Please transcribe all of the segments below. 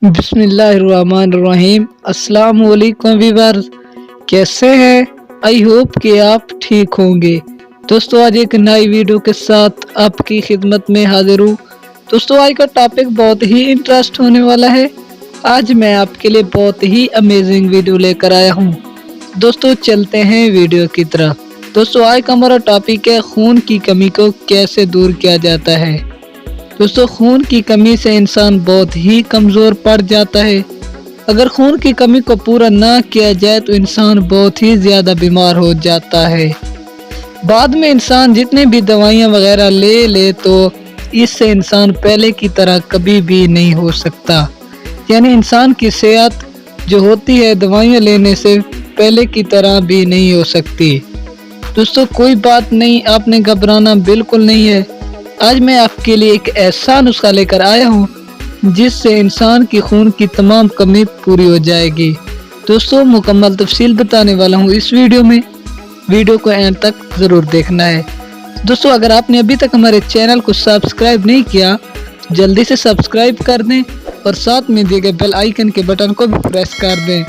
بسم اللہ الرحمن الرحیم۔ السلام علیکم ویورز، کیسے ہیں؟ آئی ہوپ کہ آپ ٹھیک ہوں گے۔ دوستو آج ایک نئی ویڈیو کے ساتھ آپ کی خدمت میں حاضر ہوں۔ دوستو آج کا ٹاپک بہت ہی انٹرسٹ ہونے والا ہے۔ آج میں آپ کے لیے بہت ہی امیزنگ ویڈیو لے کر آیا ہوں۔ دوستو چلتے ہیں ویڈیو کی طرف۔ دوستو آج کا ہمارا ٹاپک ہے خون کی کمی کو کیسے دور کیا جاتا ہے۔ دوستو خون کی کمی سے انسان بہت ہی کمزور پڑ جاتا ہے۔ اگر خون کی کمی کو پورا نہ کیا جائے تو انسان بہت ہی زیادہ بیمار ہو جاتا ہے۔ بعد میں انسان جتنے بھی دوائیاں وغیرہ لے تو اس سے انسان پہلے کی طرح کبھی بھی نہیں ہو سکتا۔ یعنی انسان کی صحت جو ہوتی ہے دوائیاں لینے سے پہلے کی طرح بھی نہیں ہو سکتی۔ دوستو کوئی بات نہیں، آپ نے گھبرانا بالکل نہیں ہے۔ آج میں آپ کے لیے ایک ایسا نسخہ لے کر آیا ہوں جس سے انسان کی خون کی تمام کمی پوری ہو جائے گی۔ دوستو مکمل تفصیل بتانے والا ہوں اس ویڈیو میں، ویڈیو کو اینڈ تک ضرور دیکھنا ہے۔ دوستو اگر آپ نے ابھی تک ہمارے چینل کو سبسکرائب نہیں کیا جلدی سے سبسکرائب کر دیں اور ساتھ میں دیے گئے بیل آئیکن کے بٹن کو بھی پریس کر دیں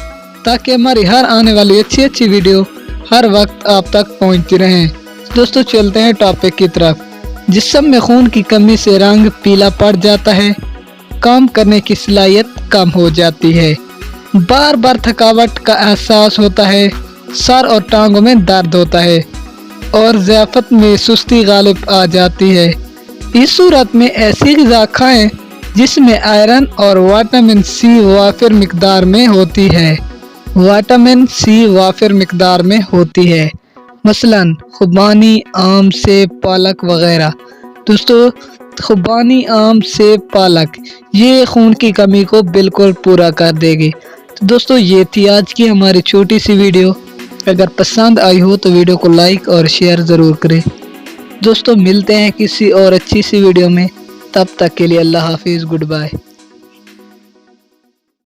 تاکہ ہماری ہر آنے والی اچھی ویڈیو ہر وقت آپ تک پہنچتی رہیں۔ دوستو چلتے ہیں ٹاپک کی طرف۔ جسم میں خون کی کمی سے رنگ پیلا پڑ جاتا ہے، کام کرنے کی صلاحیت کم ہو جاتی ہے، بار بار تھکاوٹ کا احساس ہوتا ہے، سر اور ٹانگوں میں درد ہوتا ہے اور ضعفت میں سستی غالب آ جاتی ہے۔ اس صورت میں ایسی غذا کھائیں جس میں آئرن اور وٹامن سی وافر مقدار میں ہوتی ہے۔ وٹامن سی وافر مقدار میں ہوتی ہے، مثلاً خوبانی، آم، سیب، پالک وغیرہ۔ دوستو خوبانی، آم، سیب، پالک یہ خون کی کمی کو بالکل پورا کر دے گی۔ دوستو یہ تھی آج کی ہماری چھوٹی سی ویڈیو۔ اگر پسند آئی ہو تو ویڈیو کو لائک اور شیئر ضرور کریں۔ دوستو ملتے ہیں کسی اور اچھی سی ویڈیو میں، تب تک کے لیے اللہ حافظ، گڈ بائے۔